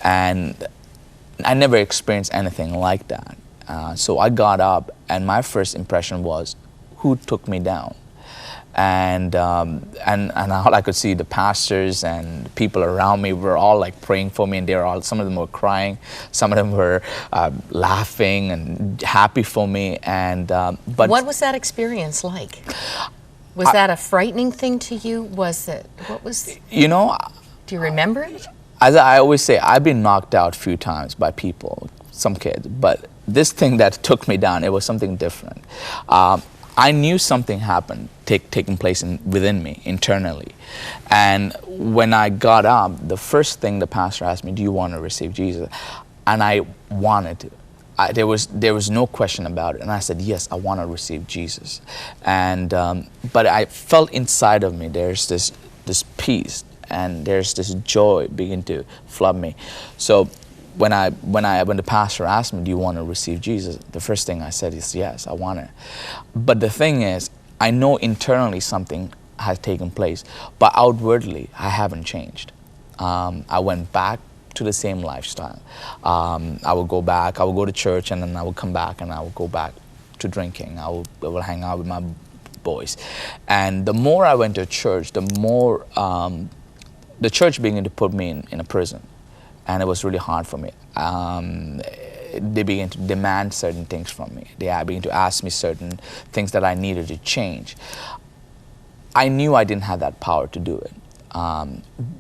And I never experienced anything like that. So I got up, and my first impression was, who took me down? And all I could see, the pastors and people around me were all like praying for me, and some of them were crying, some of them were laughing and happy for me. And but what was that experience like? Was that a frightening thing to you? Was it, what was? You know, do you remember it? As I always say, I've been knocked out a few times by people, some kids, but this thing that took me down, it was something different. I knew something happened, taking place within me, internally. And when I got up, the first thing the pastor asked me, do you want to receive Jesus? And I wanted to. There was no question about it. And I said, yes, I want to receive Jesus. And but I felt inside of me, there's this peace, and there's this joy begin to flood me. So when the pastor asked me, do you want to receive Jesus? The first thing I said is, yes, I want it. But the thing is, I know internally something has taken place, but outwardly, I haven't changed. I went back to the same lifestyle. I would go to church, and then I would come back, and I would go back to drinking. I would hang out with my boys. And the more I went to church, the more the church began to put me in a prison. And it was really hard for me. They began to demand certain things from me. They began to ask me certain things that I needed to change. I knew I didn't have that power to do it,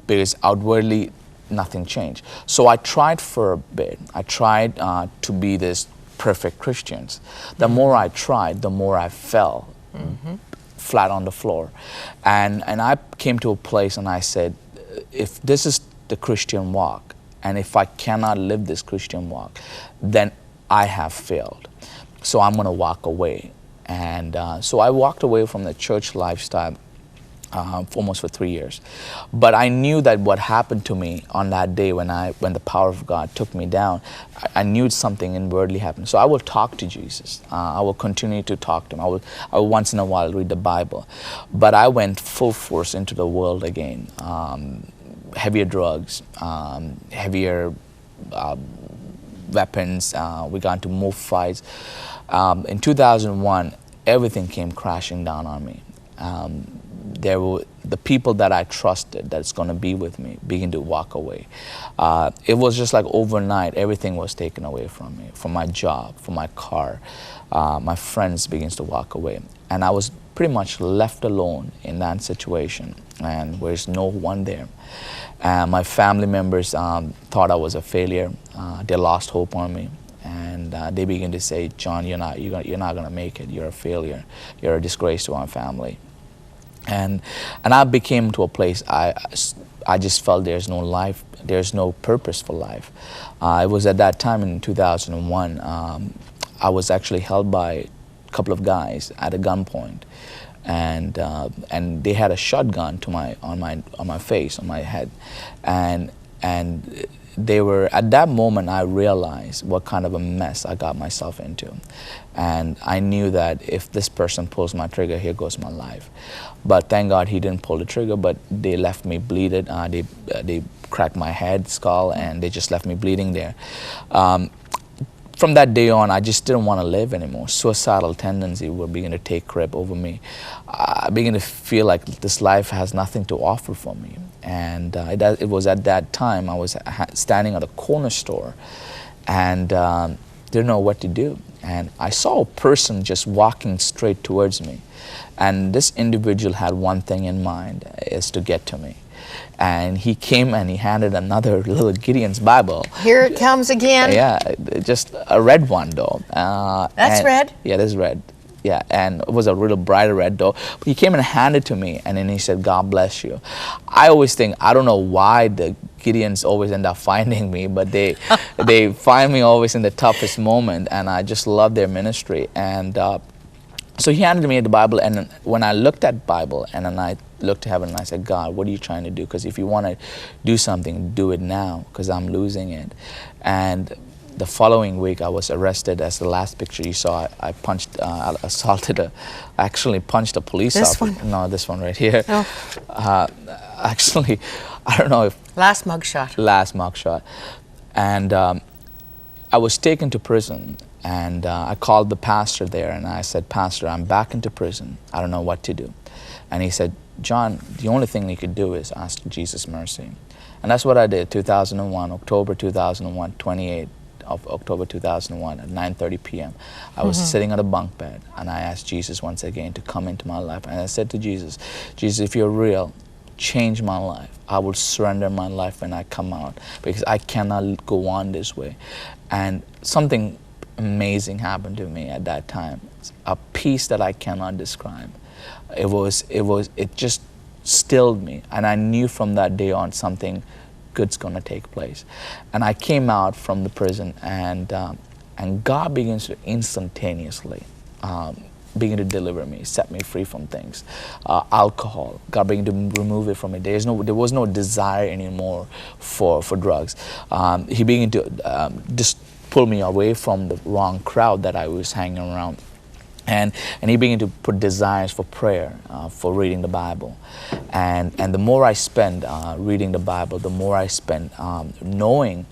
because outwardly nothing changed. So I tried for a bit. I tried to be this perfect Christian. The more I tried, the more I fell flat on the floor. And I came to a place, and I said, if this is the Christian walk, and if I cannot live this Christian walk, then I have failed. So I'm going to walk away. And so I walked away from the church lifestyle almost for 3 years. But I knew that what happened to me on that day when the power of God took me down, I knew something inwardly happened. So I will talk to Jesus. I will continue to talk to him. I will once in a while read the Bible. But I went full force into the world again. Heavier drugs, heavier weapons. We got into more fights. In 2001, everything came crashing down on me. There were the people that I trusted that's going to be with me begin to walk away. It was just like overnight, everything was taken away from me, from my job, from my car. My friends begins to walk away. And I was pretty much left alone in that situation, and there's no one there. My family members thought I was a failure. They lost hope on me, and they began to say, John, you're not going to make it. You're a failure. You're a disgrace to our family. And I became to a place I just felt there's no life, there's no purpose for life. It was at that time in 2001, I was actually held by a couple of guys at a gunpoint, and they had a shotgun on my face, on my head, and they were, at that moment I realized what kind of a mess I got myself into, and I knew that if this person pulls my trigger, here goes my life. But thank God he didn't pull the trigger, but they left me bleeding. They cracked my head, skull, and they just left me bleeding there. From that day on, I just didn't want to live anymore. Suicidal tendency would begin to take grip over me. I began to feel like this life has nothing to offer for me. And it was at that time I was standing at a corner store and didn't know what to do. And I saw a person just walking straight towards me. And this individual had one thing in mind, is to get to me. And he came and he handed another little Gideon's Bible. Here it comes again. Yeah, just a red one though. That's red? Yeah, that's red. Yeah, and it was a little brighter red though. But he came and handed it to me, and then he said, God bless you. I always think, I don't know why the Gideons always end up finding me, but they find me always in the toughest moment, and I just love their ministry. And so he handed me the Bible, and when I looked at Bible, and then I looked to heaven, and I said, God, what are you trying to do? Because if you want to do something, do it now, because I'm losing it. And the following week, I was arrested. As the last picture you saw, I actually punched a police officer. This one? No, this one right here. Oh. Actually, I don't know if... Last mugshot. Last mugshot. And I was taken to prison, and I called the pastor there, and I said, Pastor, I'm back into prison. I don't know what to do. And he said, John, the only thing you could do is ask Jesus mercy. And that's what I did, 2001, October 2001, 28th of October 2001 at 9:30 p.m. I was sitting on a bunk bed, and I asked Jesus once again to come into my life. And I said to Jesus, Jesus, if you're real, change my life. I will surrender my life when I come out, because I cannot go on this way. And something amazing happened to me at that time, a peace that I cannot describe. It just stilled me, and I knew from that day on something good's going to take place. And I came out from the prison, and God begins to instantaneously begin to deliver me, set me free from things. Alcohol, God began to remove it from me. There was no desire anymore for drugs. He began to just pull me away from the wrong crowd that I was hanging around. And he began to put desires for prayer, for reading the Bible. And the more I spent reading the Bible, the more I spent knowing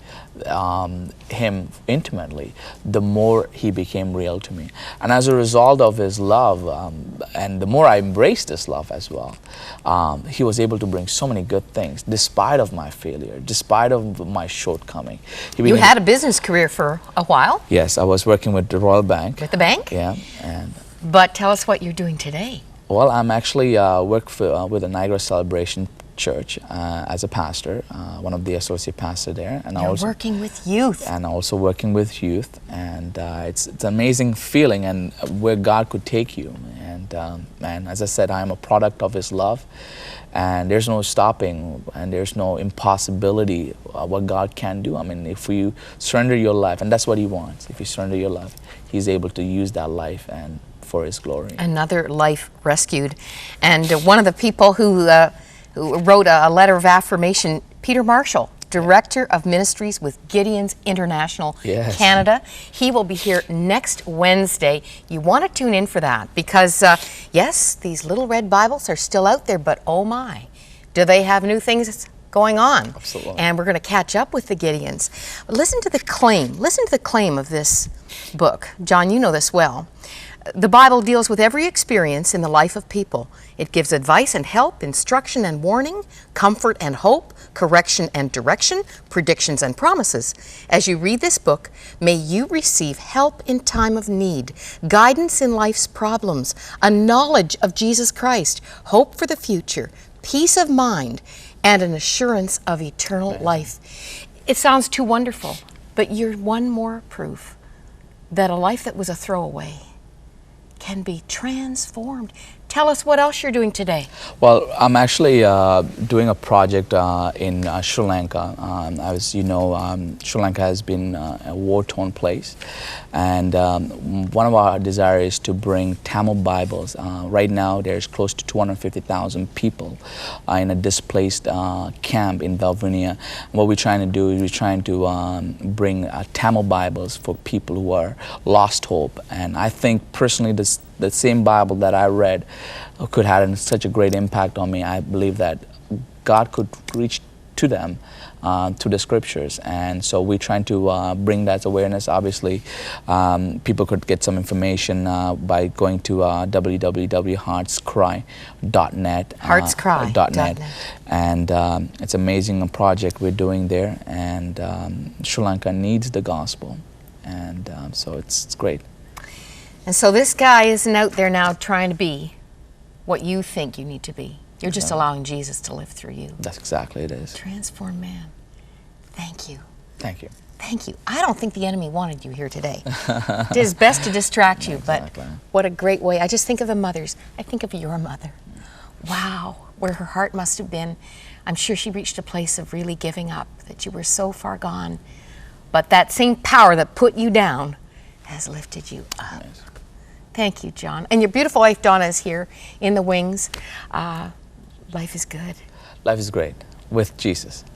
him intimately, the more he became real to me. And as a result of his love, and the more I embraced his love as well, he was able to bring so many good things, despite of my failure, despite of my shortcoming. You had a business career for a while? Yes, I was working with the Royal Bank. With the bank? Yeah. But tell us what you're doing today. Well, I'm actually work with the Niagara Celebration Church as a pastor, one of the associate pastors there. And You're working with youth. And also working with youth, and it's an amazing feeling, and where God could take you. And as I said, I am a product of His love, and there's no stopping, and there's no impossibility what God can do. I mean, if you surrender your life, and that's what He wants, if you surrender your life, He's able to use that life and for His glory. Another life rescued. And one of the people who wrote a letter of affirmation, Peter Marshall, Director of Ministries with Gideon's International Canada. He will be here next Wednesday. You want to tune in for that, because yes, these little red Bibles are still out there, but oh my, do they have new things going on. Absolutely. And we're going to catch up with the Gideons. Listen to the claim. Listen to the claim of this book. John, you know this well. The Bible deals with every experience in the life of people. It gives advice and help, instruction and warning, comfort and hope, correction and direction, predictions and promises. As you read this book, may you receive help in time of need, guidance in life's problems, a knowledge of Jesus Christ, hope for the future, peace of mind, and an assurance of eternal life. It sounds too wonderful, but you're one more proof that a life that was a throwaway can be transformed. Tell us what else you're doing today. Well, I'm actually doing a project in Sri Lanka. As you know, Sri Lanka has been a war-torn place, and one of our desires is to bring Tamil Bibles. Right now, there's close to 250,000 people in a displaced camp in Valvinia. What we're trying to do is we're trying to bring Tamil Bibles for people who are lost hope. And I think personally, the same Bible that I read could have such a great impact on me. I believe that God could reach to them through the scriptures, and so we're trying to bring that awareness. Obviously, people could get some information by going to www.heartscry.net. Heartscry.net. And it's an amazing project we're doing there, and Sri Lanka needs the gospel, and so it's great. And so this guy isn't out there now trying to be what you think you need to be. You're just allowing Jesus to live through you. That's exactly it is. Transformed man. Thank you. Thank you. Thank you. I don't think the enemy wanted you here today. It is best to distract you, but what a great way. I just think of the mothers. I think of your mother. Wow, where her heart must have been. I'm sure she reached a place of really giving up, that you were so far gone. But that same power that put you down has lifted you up. Yes. Thank you, John. And your beautiful wife, Donna, is here in the wings. Life is good. Life is great with Jesus.